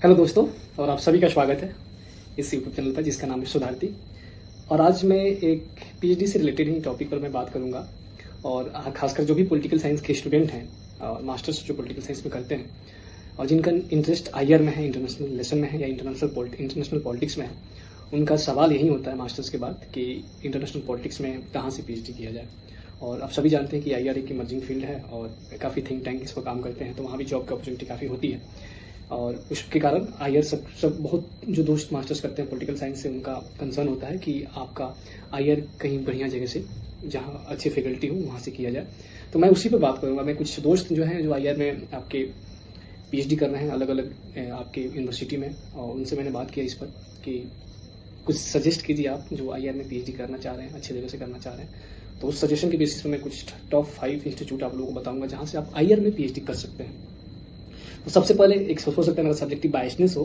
Hello दोस्तों, और आप सभी का स्वागत है इस यूट्यूब चैनल पर जिसका नाम है सुधारती। और आज मैं एक पीएचडी से रिलेटेड ही टॉपिक पर मैं बात करूंगा। और खासकर जो भी पॉलिटिकल साइंस के स्टूडेंट हैं और मास्टर्स जो पॉलिटिकल साइंस में करते हैं और जिनका इंटरेस्ट आईआर में है, इंटरनेशनल रिलेशन में है या इंटरनेशनल पॉलिटिक्स में है, उनका सवाल यही होता है मास्टर्स के बाद कि इंटरनेशनल पॉलिटिक्स में कहाँ से पीएचडी किया जाए। और आप सभी जानते हैं कि आईआर एक इमर्जिंग फील्ड है और काफ़ी थिंक टैंक इस पर काम करते हैं, तो वहाँ भी जॉब की अपॉर्चुनिटी काफ़ी होती है। और उसके कारण आईआर सब बहुत जो दोस्त मास्टर्स करते हैं पॉलिटिकल साइंस से, उनका कंसर्न होता है कि आपका आईआर कहीं बढ़िया जगह से, जहाँ अच्छी फैकल्टी हो, वहाँ से किया जाए। तो मैं उसी पर बात करूँगा। मैं कुछ दोस्त जो हैं जो आईआर में आपके पीएचडी कर रहे हैं अलग अलग आपके यूनिवर्सिटी में, और उनसे मैंने बात किया इस पर कि कुछ सजेस्ट कीजिए आप जो आईआर में पीएचडी करना चाह रहे हैं, अच्छी जगह से करना चाह रहे हैं। तो उस सजेशन के बेसिस पर मैं कुछ टॉप 5 इंस्टीट्यूट आप लोगों को बताऊंगा जहाँ से आप आईआर में पीएचडी कर सकते हैं। तो सबसे पहले एक हो सकता है मेरा सब्जेक्टिव बायसनेस हो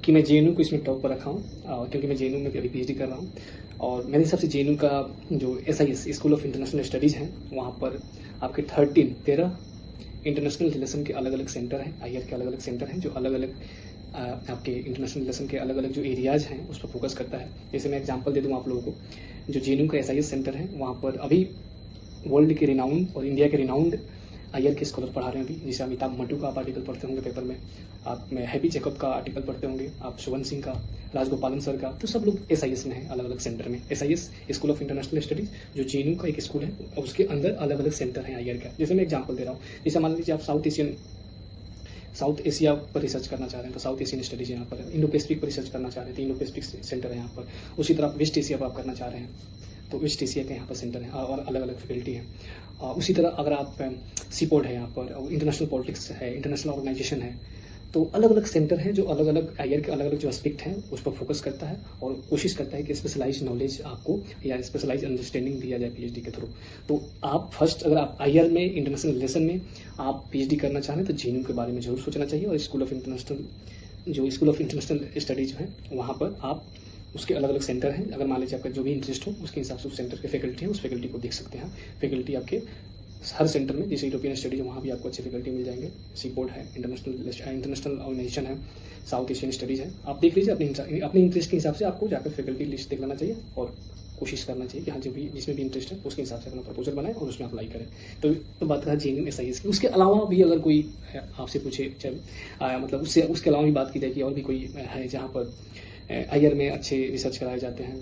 कि मैं जेएनयू को इसमें टॉप पर रखा हूँ, क्योंकि मैं जेएनयू में अभी पीएचडी कर रहा हूँ। और मेरे हिसाब से जेएनयू का जो SIS school of international studies है, वहाँ पर आपके 13 इंटरनेशनल रिलेशन के अलग अलग सेंटर हैं, आईआर के अलग अलग सेंटर हैं जो अलग अलग आपके इंटरनेशनल रिलेशन के अलग अलग जो एरियाज हैं उस पर फोकस करता है। जैसे मैं एग्जांपल दे दूँ आप लोगों को, जो जेएनयू का एसआईएस सेंटर है वहाँ पर अभी वर्ल्ड के रिनाउंड और इंडिया के रिनाउंड आईआर के स्कॉलर पढ़ा रहे हैं अभी। जैसे अमिताभ मटू का आप आर्टिकल पढ़ते होंगे पेपर में, आप में हैप्पी जैकब का आर्टिकल पढ़ते होंगे, आप शुभन सिंह का, राजगोपालन सर का, तो सब लोग एसआईएस में हैं अलग अलग सेंटर में। SIS school of international studies जो जेएनयू का एक स्कूल है, उसके अंदर अलग अलग सेंटर हैं आईआर का। जैसे मैं एग्जाम्पल दे रहा हूँ, जैसे मान लीजिए आप साउथ एशिया पर रिसर्च करना चाह रहे हैं तो साउथ एशियन स्टडीज यहाँ पर, इंडो पैसिफिक पर रिसर्च करना चाह रहे हैं तो इंडो पैसिफिक सेंटर है यहाँ पर। उसी तरह वेस्ट एशिया पर आप करना चाह रहे हैं तो वेस्ट एशिया के यहाँ पर सेंटर है और अलग अलग फैकल्टी है। उसी तरह अगर आप सीपोर्ट है यहाँ पर, इंटरनेशनल पॉलिटिक्स है, इंटरनेशनल ऑर्गेनाइजेशन है, तो अलग अलग सेंटर हैं जो अलग अलग आईआर के अलग अलग जो एस्पेक्ट हैं उस पर फोकस करता है और कोशिश करता है कि स्पेशलाइज नॉलेज आपको या स्पेशलाइज अंडरस्टैंडिंग दिया जाए पीएचडी के थ्रू। तो आप फर्स्ट, अगर आप आईआर में इंटरनेशनल रिलेशन में आप पीएचडी करना चाह रहे हैं तो जेएनयू के बारे में जरूर सोचना चाहिए। और स्कूल ऑफ इंटरनेशनल स्टडीज हैं वहाँ पर आप उसके अलग अलग सेंटर हैं, अगर मान लीजिए आपका जो भी इंटरेस्ट हो उसके हिसाब से उस सेंटर के फैकल्टी है, उस फैकल्टी को देख सकते हैं। फैकल्टी आपके हर सेंटर में, जैसे यूरोपियन स्टडीज है वहाँ भी आपको अच्छे फैकल्टी मिल जाएंगे, सीपोर्ट है, इंटरनेशनल ऑर्गेनाइजेशन है, साउथ एशियन स्टडीज है। आप देख लीजिए अपने इंटरेस्ट के हिसाब से आपको जाकर फैकल्टी लिस्ट देख लेना चाहिए और कोशिश करना चाहिए कि हाँ जो भी जिसमें भी इंटरेस्ट है उसके हिसाब से अपना प्रपोजल बनाए और उसमें अप्लाई करें। तो बात रहा जेएनयू एसआईएस की। उसके अलावा भी अगर कोई आपसे पूछे, मतलब उसके अलावा भी बात की जाए कि और भी कोई है जहाँ पर आईआर में अच्छे रिसर्च कराए जाते हैं,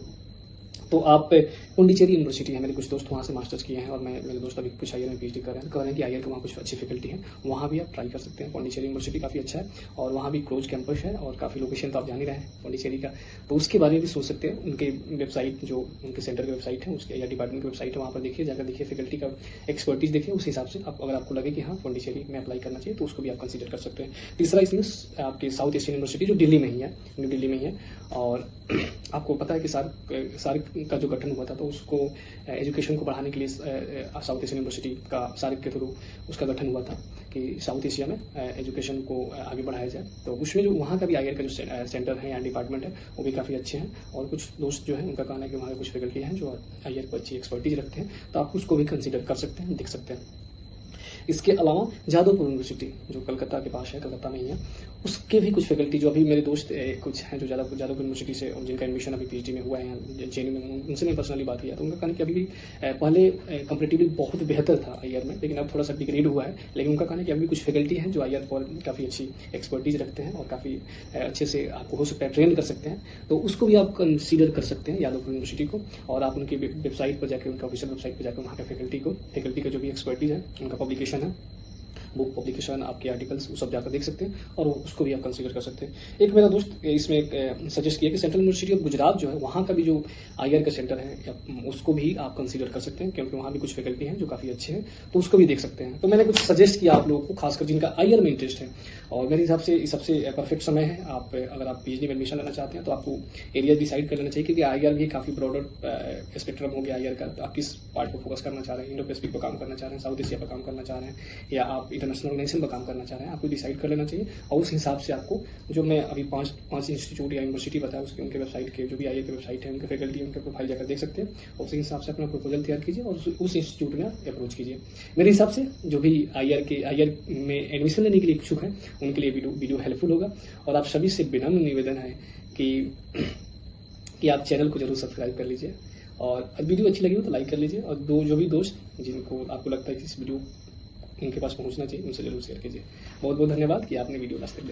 तो आप पुंडीचेरी यूनिवर्सिटी है, मेरे कुछ दोस्त वहाँ से मास्टर्स किए हैं और मेरे दोस्त अभी कुछ आईआर में पीएचडी कर रहे हैं, कह रहे हैं कि आईआर के वहाँ कुछ अच्छी फैकल्टी है, वहाँ भी आप ट्राई कर सकते हैं। पुंडीचेरी यूनिवर्सिटी काफ़ी अच्छा है और वहाँ भी क्लोज कैंपस है और काफ़ी लोकेशन तो आप जान ही रहे हैं पुंडीचेरी का, तो उसके बारे में भी सोच सकते हैं। उनके वेबसाइट, जो उनके सेंटर की वेबसाइट है, उसके या डिपार्टमेंट की वेबसाइट है, वहाँ पर देखिए, जाकर देखिए फैकल्टी का एक्सपर्टीज देखिए, उस हिसाब से अगर आपको लगे कि हाँ पुंडीचेरी में अप्लाई करना चाहिए तो उसको भी आप कंसिडर कर सकते हैं। तीसरा इसमें आपकी साउथ एशियन यूनिवर्सिटी जो दिल्ली में ही है, न्यू दिल्ली में ही है। और आपको पता है कि सार्क का जो गठन हुआ था तो उसको एजुकेशन को बढ़ाने के लिए साउथ एशियन यूनिवर्सिटी का सार्क के थ्रू उसका गठन हुआ था कि साउथ एशिया में एजुकेशन को आगे बढ़ाया जाए। तो उसमें जो वहाँ का भी आईआर का जो सेंटर है या डिपार्टमेंट है वो भी काफ़ी अच्छे हैं। और कुछ दोस्त जो है उनका कहना है कि वहाँ कुछ फैकल्टी हैं जो आईआर को अच्छी एक्सपर्टीज रखते हैं, तो आप उसको भी कंसिडर कर सकते हैं, देख सकते हैं। इसके अलावा जादवपुर यूनिवर्सिटी जो कलकत्ता के पास है, कलकत्ता में ही है, उसके भी कुछ फैकल्टी जो अभी मेरे दोस्त कुछ हैं जो जादवपुर यूनिवर्सिटी से जिनका एडमिशन अभी पीएचडी में हुआ है जेएनयू में, उनसे मैं पर्सनली बात किया तो उनका कहना कि अभी भी पहले कंपेरेटिवली बहुत बेहतर था आईआर में, लेकिन अब थोड़ा सा डिग्रेड हुआ है। लेकिन उनका कहना है कि अभी भी कुछ फैकल्टी हैं जो आईआर पर काफ़ी अच्छी एक्सपर्टीज रखते हैं और काफ़ी अच्छे से आपको हो सकता है ट्रेन कर सकते हैं, तो उसको भी आप कंसीडर कर सकते हैं जादवपुर यूनिवर्सिटी को। और आप उनकी वेबसाइट पर जाकर, उनका ऑफिशियल वेबसाइट पर जाकर वहाँ के फैकल्टी का जो भी एक्सपर्टीज है, उनका पब्लिकेशन है, बुक पब्लिकेशन, आपके आर्टिकल्स, वो सब जाकर देख सकते हैं और उसको भी आप कंसीडर कर सकते हैं। एक मेरा दोस्त इसमें सजेस्ट किया कि सेंट्रल यूनिवर्सिटी ऑफ गुजरात जो है वहाँ का भी जो आईआर का सेंटर है उसको भी आप कंसीडर कर सकते हैं, क्योंकि वहाँ भी कुछ फैकल्टी हैं जो काफ़ी अच्छे हैं, तो उसको भी देख सकते हैं। तो मैंने कुछ सजेस्ट किया आप लोगों को, खासकर जिनका आईआर में इंटरेस्ट है। और मेरे हिसाब से सबसे परफेक्ट समय है, आप अगर आप पीएचडी में एडमिशन लेना चाहते हैं तो आपको एरिया डिसाइड कर लेना चाहिए, क्योंकि आईआर भी काफ़ी ब्रॉडर स्पेक्ट्रम हो गया आईआर का। तो आप किस पार्ट पर फोकस करना चाह रहे हैं, इंडो पैसिफिक पर काम करना चाह रहे हैं, साउथ एशिया पर काम करना चाह रहे हैं, या आप इंटरनेशनल ऑर्गेनाइजेशन में काम करना चाह रहे हैं, आपको डिसाइड कर लेना चाहिए। और उस हिसाब से आपको जो मैं अभी पांच इंस्टीट्यूट या यूनिवर्सिटी बताया उसके उनके वेबसाइट के जो भी आईआई की वेबसाइट है, उनके फैकल्टी उनके प्रोफाइल जाकर देख सकते हैं और उसी हिसाब से अपना प्रपोजल तैयार कीजिए और उस इंस्टीट्यूट में अप्रोच कीजिए। मेरे हिसाब से जो भी आईआर में एडमिशन लेने के लिए इच्छुक हैं उनके लिए वीडियो हेल्पफुल होगा। और आप सभी से विनम्र निवेदन है कि आप चैनल को जरूर सब्सक्राइब कर लीजिए और वीडियो अच्छी लगी हो तो लाइक कर लीजिए और जो भी दोस्त जिनको आपको लगता है कि इस वीडियो उनके पास पहुंचना चाहिए उनसे जरूर शेयर कीजिए। बहुत बहुत धन्यवाद कि आपने वीडियो लास्ट तक देखा।